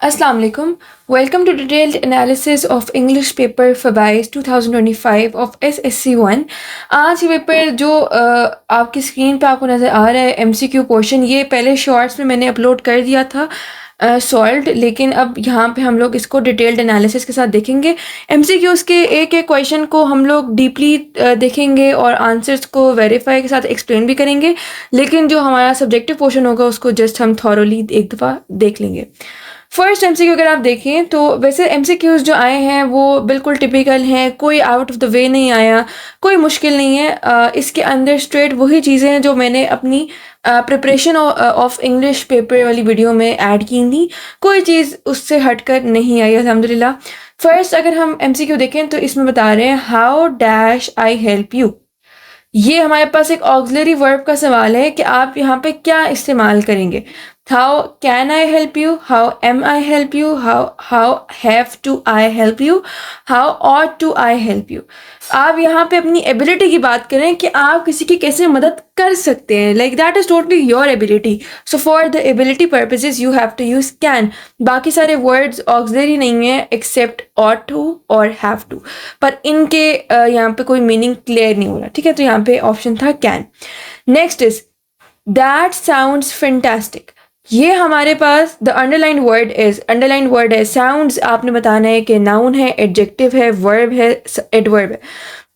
Assalamu alaikum. Welcome to detailed analysis of English paper FABAIS 2025 of SSC1. आज ये paper जो आपकी screen पे आपको नज़र आ रहा है MCQ पोर्शन, ये पहले शॉर्ट्स में मैंने अपलोड कर दिया था सॉल्व्ड, लेकिन अब यहाँ पे हम लोग इसको डिटेल्ड एनालिसिस के साथ देखेंगे। MCQs के एक एक क्वेश्चन को हम लोग डीपली देखेंगे और आंसर्स को वेरीफाई के साथ एक्सप्लेन भी करेंगे, लेकिन जो हमारा सब्जेक्टिव पोर्शन होगा उसको जस्ट हम थॉरोली एक दफ़ा देख लेंगे। फर्स्ट MCQ अगर आप देखें तो वैसे MCQs जो आए हैं वो बिल्कुल टिपिकल हैं, कोई आउट ऑफ द वे नहीं आया, कोई मुश्किल नहीं है। इसके अंदर स्ट्रेट वही चीज़ें हैं जो मैंने अपनी प्रिपरेशन ऑफ इंग्लिश पेपर वाली वीडियो में ऐड की थी, कोई चीज़ उससे हटकर नहीं आई अल्हम्दुलिल्लाह। फर्स्ट अगर हम MCQ देखें तो इसमें बता रहे हैं how dash I help you. ये हमारे पास एक ऑक्सिलरी वर्ब का सवाल है कि आप यहाँ पे क्या इस्तेमाल करेंगे। How can I help you, how am I help you, how have to I help you, how ought to I help you. आप यहाँ पे अपनी एबिलिटी की बात करें कि आप किसी की कैसे मदद कर सकते हैं, like that is totally your ability. So for the ability purposes you have to use can. बाकी सारे वर्ड्स ऑक्सिलरी नहीं है एक्सेप्ट ऑट टू और हैव टू, पर इनके यहाँ पे कोई मीनिंग क्लियर नहीं हो रहा, ठीक है। तो यहाँ पे ऑप्शन था can. Next is that sounds fantastic. ये हमारे पास द अंडरलाइन वर्ड है साउंड्स, आपने बताना है कि नाउन है, एडजेक्टिव है, वर्ब है, एडवर्ब है।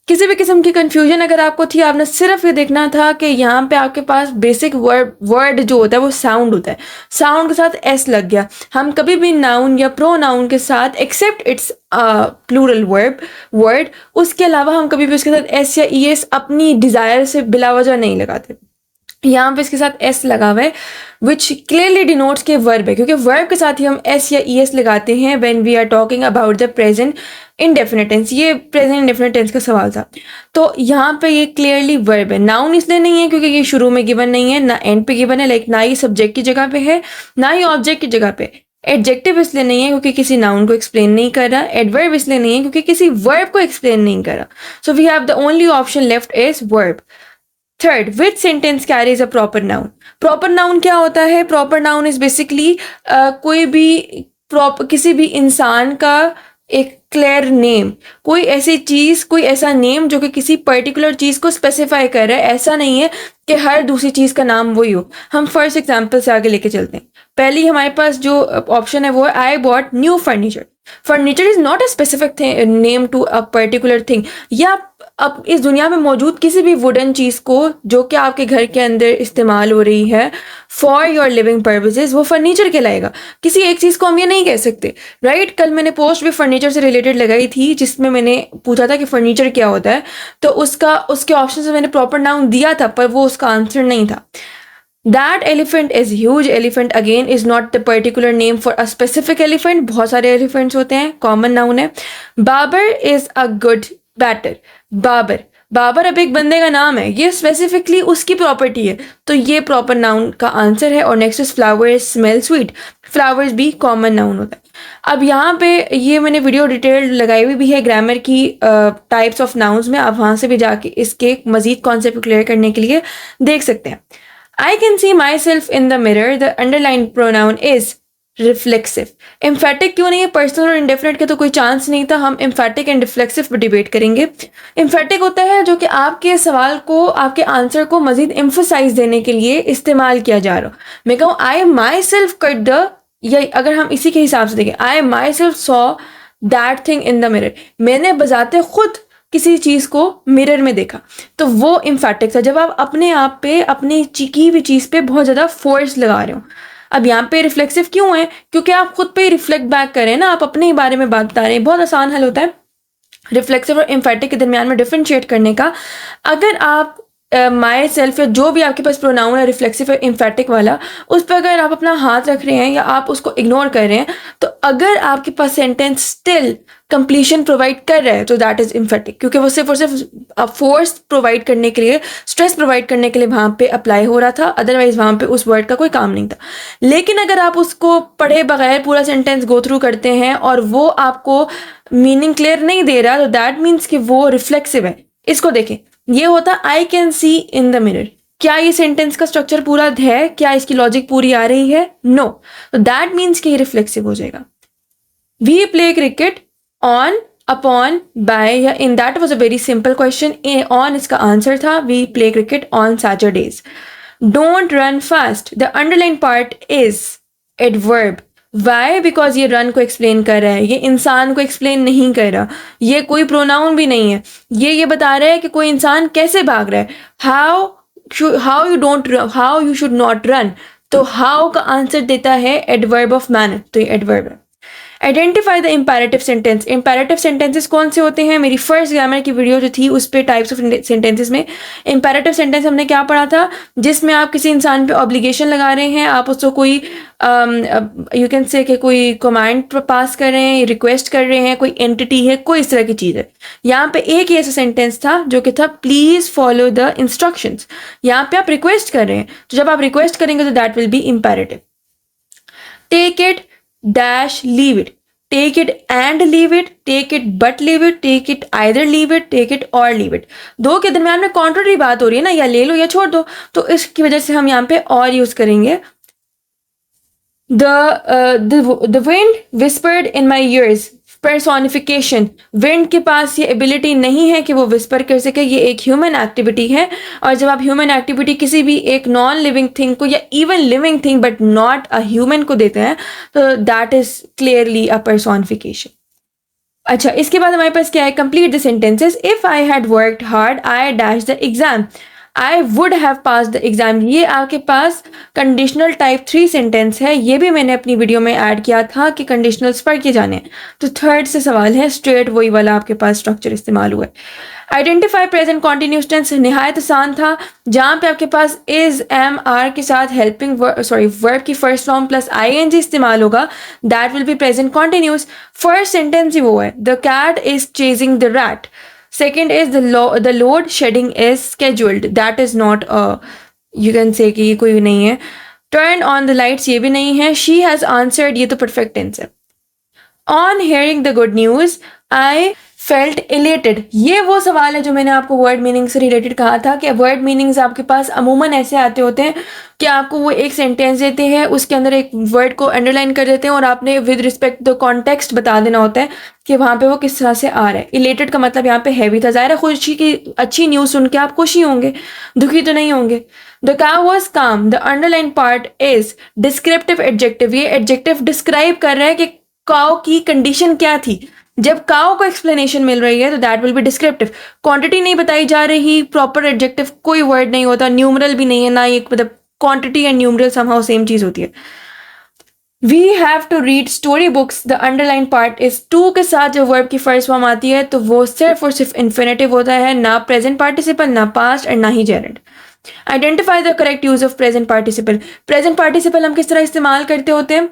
किसी भी किस्म की कंफ्यूजन अगर आपको थी, आपने सिर्फ ये देखना था कि यहाँ पे आपके पास बेसिक वर्ड जो होता है वो साउंड होता है, साउंड के साथ एस लग गया। हम कभी भी नाउन या प्रो नाउन के साथ एक्सेप्ट इट्स प्लूरल वर्ड, उसके अलावा हम कभी भी उसके साथ एस या ई एस अपनी डिज़ायर से बिला वजह नहीं लगाते। यहाँ पे इसके साथ एस लगा हुआ है विच क्लियरली डिनोट्स के वर्ब है, क्योंकि वर्ब के साथ ही हम एस या ई एस लगाते हैं when we are talking about the present indefinite tense. ये प्रेजेंट इंडेफिनिट टेंस का सवाल था, तो यहाँ पे ये क्लियरली वर्ब है। नाउन इसलिए नहीं है क्योंकि ये शुरू में गिवन नहीं है, ना एंड पे गिवन है, लाइक ना ही सब्जेक्ट की जगह पे है, ना ही ऑब्जेक्ट की जगह पे। एडजेक्टिव इसलिए नहीं है क्योंकि किसी नाउन को एक्सप्लेन नहीं कर रहा। एडवर्ब इसलिए नहीं है क्योंकि किसी वर्ब को एक्सप्लेन नहीं कर रहा। So we have the only option left is verb. Third, which sentence carries a proper noun. Proper noun क्या होता है? प्रॉपर नाउन इज बेसिकली कोई भी किसी भी इंसान का एक क्लियर नेम, कोई ऐसी चीज़, कोई ऐसा नेम जो कि किसी पर्टिकुलर चीज़ को स्पेसिफाई कर रहा है। ऐसा नहीं है कि हर दूसरी चीज़ का नाम वही हो। हम फर्स्ट एग्जाम्पल से आगे लेके चलते हैं। पहली हमारे पास जो ऑप्शन है वो है I bought new furniture. Furniture is not a specific name to a particular thing. या अब इस दुनिया में मौजूद किसी भी वुडन चीज़ को जो कि आपके घर के अंदर इस्तेमाल हो रही है फॉर योर लिविंग पर्पसेस, वो फर्नीचर कहलाएगा। किसी एक चीज़ को हम ये नहीं कह सकते, राइट। कल मैंने पोस्ट भी फर्नीचर से रिलेटेड लगाई थी जिसमें मैंने पूछा था कि फर्नीचर क्या होता है, तो उसके ऑप्शन से मैंने प्रॉपर नाउन दिया था पर वो उसका आंसर नहीं था। That elephant is huge. Elephant again is not the particular name for a specific elephant. बहुत सारे elephants होते हैं, common noun है। Babar is a good batter. Babar अब एक बंदे का नाम है, ये स्पेसिफिकली उसकी प्रॉपर्टी है, तो ये प्रॉपर नाउन का आंसर है। और next is flowers smell sweet. Flowers भी कॉमन नाउन होता है। अब यहाँ पे ये मैंने वीडियो डिटेल लगाई हुई भी है ग्रामर की टाइप्स ऑफ नाउन्स में, आप वहाँ से भी जाके इसके मजीद कॉन्सेप्ट क्लियर करने के लिए देख सकते हैं। I can see myself in the mirror. The underlined pronoun is reflexive. Emphatic क्यों नहीं है? पर्सनल और इंडेफिनिट के तो कोई चांस नहीं था। हम emphatic एंड रिफ्लेक्सिव पर डिबेट करेंगे। emphatic होता है जो कि आपके सवाल को, आपके आंसर को मजीद एम्फोसाइज देने के लिए इस्तेमाल किया जा रहा। मैं कहूँ I myself cut the, या अगर हम इसी के हिसाब से देखें I myself saw that thing in the mirror, मैंने बजाते खुद किसी चीज़ को मिरर में देखा, तो वो एम्फैटिक था जब आप अपने आप पे, अपनी की हुई चीज़ पे बहुत ज़्यादा फोर्स लगा रहे हो। अब यहाँ पे रिफ्लेक्सिव क्यों है? क्योंकि आप खुद पे रिफ्लेक्ट बैक करें ना, आप अपने ही बारे में बात बता रहे हैं। बहुत आसान हल होता है रिफ्लेक्सिव और एम्फैटिक के दरमियान में डिफरेंशिएट करने का। अगर आप माई सेल्फ या जो भी आपके पास प्रोनाउन है रिफ्लेक्सिव और एम्फैटिक वाला, उस पर अगर आप अपना हाथ रख रहे हैं या आप उसको इग्नोर कर रहे हैं, तो अगर आपके पास सेंटेंस स्टिल कंप्लीशन प्रोवाइड कर रहा है तो दैट इज एम्फैटिक, क्योंकि वो सिर्फ और सिर्फ फोर्स प्रोवाइड करने के लिए, स्ट्रेस प्रोवाइड करने के लिए वहाँ पे अप्लाई हो रहा था, अदरवाइज वहाँ पे उस वर्ड का कोई काम नहीं था। लेकिन अगर आप उसको पढ़े बगैर पूरा सेंटेंस गो थ्रू करते हैं और वो आपको मीनिंग क्लियर नहीं दे रहा, तो दैट मीन्स कि वो रिफ्लेक्सिव है। इसको देखें, ये होता I can see in the mirror, क्या ये सेंटेंस का स्ट्रक्चर पूरा है, क्या इसकी लॉजिक पूरी आ रही है? नो, तो दैट मीन्स कि ये रिफ्लेक्सिव हो जाएगा। We play cricket on, upon, by या in, that was a very simple question. On इसका आंसर था, we play cricket on Saturdays. Don't run fast, the underline part is adverb. Why? Because ये run को explain कर रहा है, ये इंसान को एक्सप्लेन नहीं कर रहा, ये कोई प्रोनाउन भी नहीं है, ये बता रहा है कि कोई इंसान कैसे भाग रहा है। How you should not run, तो हाउ का आंसर देता है एडवर्ब ऑफ मैनर, तो ये एडवर्ब है। Identify the imperative sentence. Imperative sentences कौन से होते हैं? मेरी फर्स्ट ग्रामर की वीडियो जो थी उस पे टाइप्स ऑफ सेंटेंसेस में इम्पेरेटिव सेंटेंस हमने क्या पढ़ा था? जिसमें आप किसी इंसान पे ऑब्लिगेशन लगा रहे हैं, आप उसको कोई यू कैन से कि कोई कमांड पास कर रहे हैं, रिक्वेस्ट कर रहे हैं, कोई एंटिटी है, कोई इस तरह की चीज़ है। यहाँ पे एक ही ऐसा सेंटेंस था जो कि था प्लीज फॉलो द इंस्ट्रक्शंस। यहाँ पे आप रिक्वेस्ट कर रहे हैं, तो जब आप रिक्वेस्ट करेंगे तो that will be imperative. Take it dash leave it, take it and leave it, take it but leave it, take it either leave it, take it or leave it। दो के दरम्यान में कॉन्ट्ररी बात हो रही है ना, या ले लो या छोड़ दो, तो इसकी वजह से हम यहाँ पे और यूज करेंगे। the wind whispered in my ears, personification। Wind के पास ये एबिलिटी नहीं है कि वो विस्पर कर सके, ये एक ह्यूमन एक्टिविटी है, और जब आप ह्यूमन एक्टिविटी किसी भी एक नॉन लिविंग थिंग को या even living thing but not a human को देते हैं, तो that is clearly a personification. अच्छा, इसके बाद हमारे पास क्या है? Complete the sentences. If I had worked hard I dash the exam, I would have pass the exam. ये आपके पास कंडीशनल टाइप 3 सेंटेंस है, ये भी मैंने अपनी वीडियो में ऐड किया था कि कंडीशनल्स पढ़ के जाने। तो थर्ड से सवाल है, स्ट्रेट वही वाला आपके पास स्ट्रक्चर इस्तेमाल हुआ है। आइडेंटिफाई प्रेजेंट कॉन्टिन्यूस टेंस निहायत आसान था, जहाँ पे आपके पास इज, एम, आर के साथ हेल्पिंग वर्ब की फर्स्ट फॉर्म प्लस ING इस्तेमाल होगा, that will be present continuous. First sentence ही वो है, the cat is chasing the rat. Second is the load shedding is scheduled, that is not a, you can say कि ये कोई नहीं है। Turn on the lights ये भी नहीं है। She has answered ये तो perfect tense है। On hearing the good news I felt elated, ये वो सवाल है जो मैंने आपको वर्ड मीनिंग से रिलेटेड कहा था कि वर्ड मीनिंग्स आपके पास अमूमन ऐसे आते होते हैं कि आपको वो एक सेंटेंस देते हैं, उसके अंदर एक वर्ड को अंडरलाइन कर देते हैं और आपने विद रिस्पेक्ट द कॉन्टेक्स्ट बता देना होता है कि वहाँ पे वो किस तरह से आ रहा है। इलेटेड का मतलब यहाँ पे हैवी था। ज़ाहिर है खुशी की अच्छी न्यूज़ सुन के आप खुशी होंगे, दुखी तो नहीं होंगे। द काउ वॉज काम, the underline part is descriptive adjective. ये एडजेक्टिव डिस्क्राइब कर रहा है कि काउ की कंडीशन क्या थी। जब काउ को एक्सप्लेनेशन मिल रही है तो that will B descriptive. Quantity नहीं बताई जा रही, प्रॉपर एडजेक्टिव कोई वर्ड नहीं होता, न्यूमरल भी नहीं है ना, ये मतलब quantity and numeral somehow same चीज होती है। We have to read story books, the underline part is two के साथ जब वर्ब की फर्स्ट फॉर्म आती है तो वो सिर्फ और सिर्फ इन्फिनेटिव होता है, ना प्रेजेंट पार्टिसिपल, ना पास्ट और ना ही gerund. Identify the correct use of present participle. Present participle हम किस तरह इस्तेमाल करते होते हैं?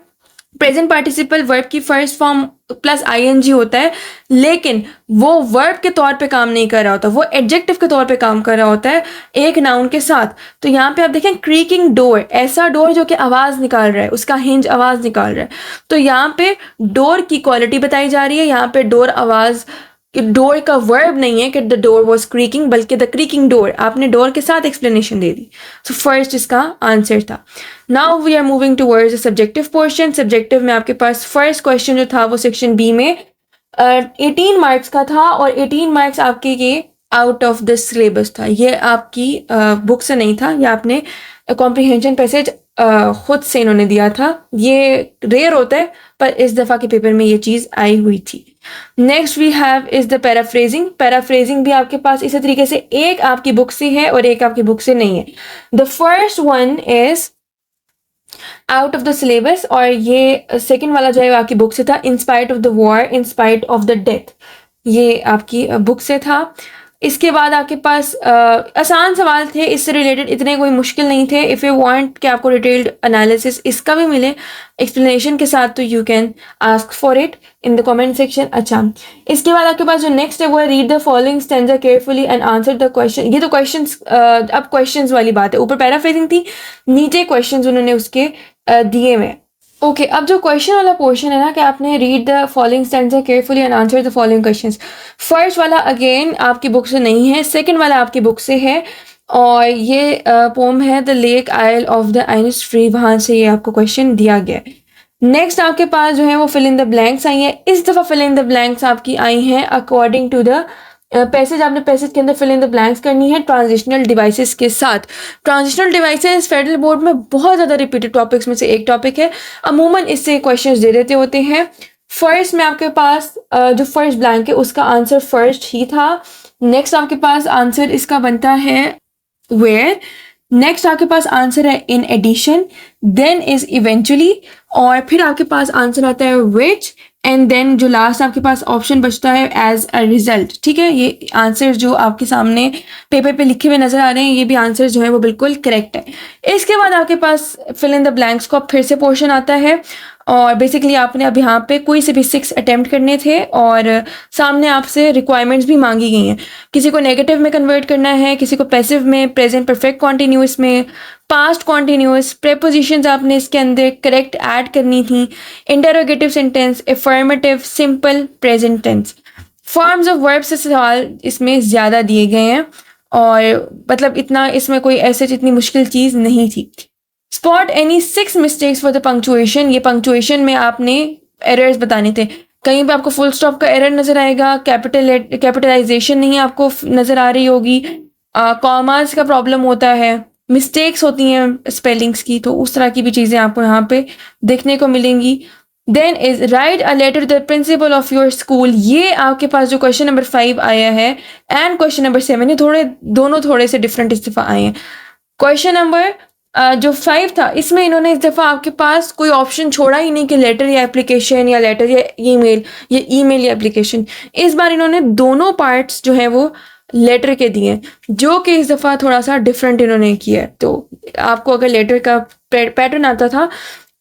प्रेजेंट पार्टिसिपल वर्ब की फर्स्ट फॉर्म प्लस ING होता है, लेकिन वो वर्ब के तौर पे काम नहीं कर रहा होता, वो एडजेक्टिव के तौर पे काम कर रहा होता है एक नाउन के साथ। तो यहाँ पे आप देखें क्रीकिंग डोर, ऐसा डोर जो कि आवाज़ निकाल रहा है, उसका हिंज आवाज़ निकाल रहा है। तो यहाँ पे डोर की क्वालिटी बताई जा रही है, यहाँ पे डोर आवाज़, डोर का वर्ब नहीं है कि द डोर वॉज क्रीकिंग, बल्कि द क्रीकिंग डोर, आपने डोर के साथ एक्सप्लेनेशन दे दी। सो फर्स्ट इसका आंसर था। Now we are moving towards the subjective portion. Subjective में आपके पास फर्स्ट क्वेश्चन जो था वो सेक्शन B में 18 मार्क्स का था, और 18 मार्क्स आपके ये आउट ऑफ द सिलेबस था, ये आपकी बुक से नहीं था, ये आपने कॉम्प्रिहेंशन पैसेज खुद से इन्होंने दिया था। ये रेयर होता है पर इस दफ़ा के पेपर में ये चीज़ आई हुई थी। Next we have is the paraphrasing. Paraphrasing भी आपके पास इसी तरीके से एक आपकी बुक से है और एक आपकी बुक से नहीं है। The first one is out of the syllabus, और ये सेकंड वाला जो है आपकी बुक से था, in spite of the war, in spite of the death, ये आपकी बुक से था। इसके बाद आपके पास आसान सवाल थे, इससे रिलेटेड इतने कोई मुश्किल नहीं थे। इफ़ यू वांट कि आपको डिटेल्ड एनालिसिस इसका भी मिले एक्सप्लेनेशन के साथ, तो you can ask for it in the comment section. अच्छा, इसके बाद आपके पास जो नेक्स्ट है वो है read the following stanza carefully and answer the question. ये तो क्वेश्चंस अब क्वेश्चंस वाली बात है, ऊपर पैराफ्रेजिंग थी, नीचे क्वेश्चंस उन्होंने उसके दिए हुए। ओके, अब जो क्वेश्चन वाला पोर्शन है ना कि आपने read the following stanza carefully and answer the following questions. First वाला अगेन आपकी बुक से नहीं है, सेकंड वाला आपकी बुक से है। और ये पोम है the lake isle of the Innisfree, वहाँ से ये आपको क्वेश्चन दिया गया है। नेक्स्ट आपके पास जो है वो फिल इन द ब्लैंक्स आई हैं। इस दफ़ा फिल इन द ब्लैंक्स आपकी आई हैं अकॉर्डिंग टू द पैसेज। आपने पैसेज के अंदर फिल इन द ब्लैंक्स करनी है ट्रांजिशनल डिवाइसेस के साथ। ट्रांजिशनल डिवाइसेस फेडरल बोर्ड में बहुत ज़्यादा रिपीटेड टॉपिक्स में से एक टॉपिक है। अमूमन इससे क्वेश्चंस दे देते होते हैं। फर्स्ट में आपके पास जो फर्स्ट ब्लैंक है उसका आंसर फर्स्ट ही था। नेक्स्ट आपके पास आंसर इसका बनता है वेयर। नेक्स्ट आपके पास आंसर है in addition, then is eventually, और फिर आपके पास आंसर आता है विच, एंड देन जो लास्ट आपके पास ऑप्शन बचता है एज अ रिजल्ट। ठीक है, ये आंसर जो आपके सामने पेपर पे लिखे हुए नजर आ रहे हैं ये भी आंसर जो है वो बिल्कुल करेक्ट है। इसके बाद आपके पास फिल इन द ब्लैंक्स का फिर से पोर्शन आता है, और बेसिकली आपने अब यहाँ पे कोई से भी 6 अटेम्प्ट करने थे और सामने आपसे रिक्वायरमेंट्स भी मांगी गई हैं। किसी को नेगेटिव में कन्वर्ट करना है, किसी को पैसिव में, प्रेजेंट परफेक्ट कॉन्टिन्यूस में, पास्ट कॉन्टिन्यूस, प्रेपोजिशंस आपने इसके अंदर करेक्ट ऐड करनी थी, interrogative sentence, affirmative, simple, present tense. Forms of verb से सवाल इसमें ज़्यादा दिए गए हैं और मतलब इतना इसमें कोई ऐसे इतनी मुश्किल चीज़ नहीं थी। Spot any 6 mistakes for the punctuation. ये पंक्चुएशन में आपने एरर्स बताने थे। कहीं पे आपको फुल स्टॉप का एरर नज़र आएगा, कैपिटलाइजेशन नहीं आपको नज़र आ रही होगी, कॉमास का प्रॉब्लम होता है, मिस्टेक्स होती हैं स्पेलिंग्स की, तो उस तरह की भी चीज़ें आपको यहाँ पे देखने को मिलेंगी। Then is write a letter to the principal of your school. ये आपके पास जो क्वेश्चन नंबर 5 आया है एंड क्वेश्चन नंबर 7, ये दोनों थोड़े से डिफरेंट इस दफ़ा आए हैं। क्वेश्चन नंबर जो 5 था इसमें इन्होंने इस दफ़ा आपके पास कोई ऑप्शन छोड़ा ही नहीं कि लेटर या एप्लीकेशन या लेटर या ईमेल या एप्लीकेशन। इस बार इन्होंने दोनों पार्ट्स जो है वो लेटर के दिए, जो कि इस दफ़ा थोड़ा सा डिफरेंट इन्होंने किया है। तो आपको अगर लेटर का पैटर्न आता था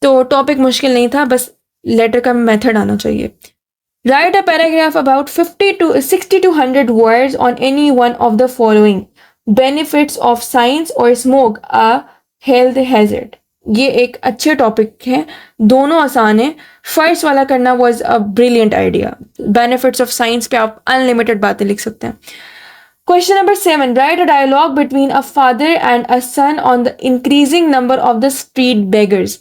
तो टॉपिक मुश्किल नहीं था, बस लेटर का मेथड आना चाहिए। Right a paragraph about 60 to 100 words on any one of the following benefits of science और स्मोक अ हेल्थ हैजर्ड। ये एक अच्छे टॉपिक है, दोनों आसान है। फर्स्ट वाला करना was a brilliant idea. Benefits of science पे आप अनलिमिटेड बातें लिख सकते हैं। Question number 7, write a dialogue between a father and a son on the increasing number of the street beggars.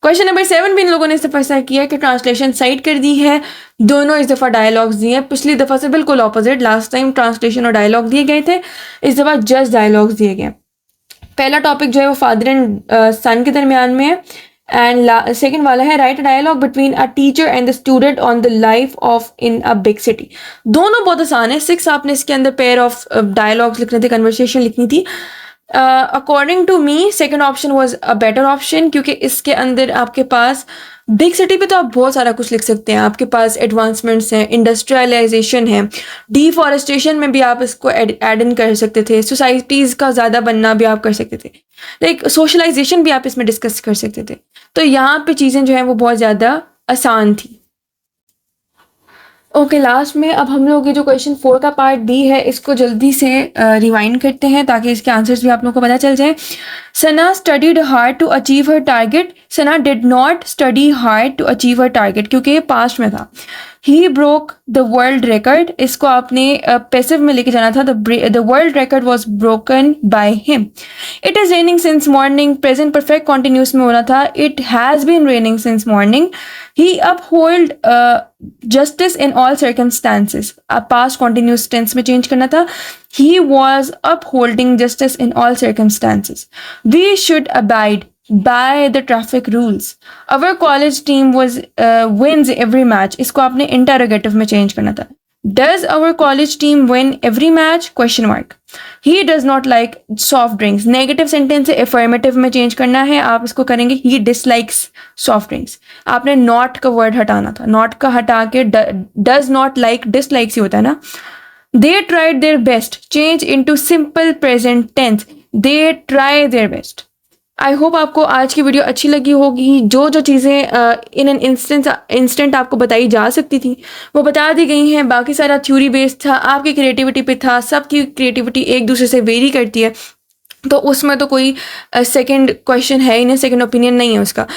Question number 7 भी इन लोगों ने इस दफ़ा ऐसा किया कि ट्रांसलेशन साइड कर दी है, दोनों इस दफ़ा डायलॉग्स दिए हैं। पिछली दफ़ा से बिल्कुल ऑपोजिट, लास्ट टाइम ट्रांसलेशन और डायलॉग दिए गए थे, इस दफ़ा जस्ट डायलॉग्स दिए गए। पहला टॉपिक जो है वो फादर एंड सन के दरमियान में है, एंड सेकंड वाला है write a dialogue between a teacher and the student on the life of in a big city. दोनों बहुत आसान है। 6 आपने इसके अंदर पेयर ऑफ डायलॉग्स लिखने थे, कन्वर्सेशन लिखनी थी। According to me second option was a better option, क्योंकि इसके अंदर आपके पास बिग सिटी पे तो आप बहुत सारा कुछ लिख सकते हैं। आपके पास एडवांसमेंट्स हैं, इंडस्ट्रियलाइजेशन है, डिफॉरेस्टेशन में भी आप इसको एड इन कर सकते थे, सोसाइटीज़ का ज़्यादा बनना भी आप कर सकते थे, लाइक सोशलाइजेशन भी आप इसमें डिस्कस कर सकते थे। तो यहाँ पे चीज़ें जो हैं वो बहुत ज़्यादा आसान थी। ओके, लास्ट में अब हम लोग ये जो क्वेश्चन 4 का पार्ट बी है इसको जल्दी से रिवाइंड करते हैं ताकि इसके आंसर्स भी आप लोगों को पता चल जाए। Sana studied hard to achieve her target. Sana did not study hard to achieve her target, क्योंकि ये पास्ट में था। He broke the world record, इसको आपने पैसिव में लेके जाना था। The world record was broken by him. It is raining since morning, present perfect continuous में होना था। It has been raining since morning. He uphold justice in all circumstances, past continuous tense में change करना था। He was upholding justice in all circumstances. We should abide by the traffic rules. Our college team wins every match. इसको आपने interrogative में change करना था. Does our college team win every match? Question mark. He does not like soft drinks. Negative sentence से affirmative में change करना है. आप इसको करेंगे he dislikes soft drinks. आपने not का word हटाना था. Not का हटा के does not like dislikes ही होता है ना. They tried their best. Change into simple present tense. They try their best. I hope आपको आज की वीडियो अच्छी लगी होगी। जो जो चीज़ें इन एन इंस्टेंट आपको बताई जा सकती थी वो बता दी गई हैं। बाकी सारा थ्योरी बेस्ड था, आपकी क्रिएटिविटी पे था। सबकी क्रिएटिविटी एक दूसरे से वेरी करती है, तो उसमें तो कोई सेकंड क्वेश्चन है ही नहीं, सेकंड ओपिनियन नहीं है उसका।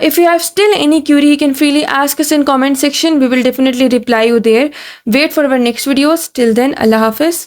If you have still any query, you can freely ask us in comment section. We will definitely reply you there. Wait for our next videos. Till then, Allah Hafiz.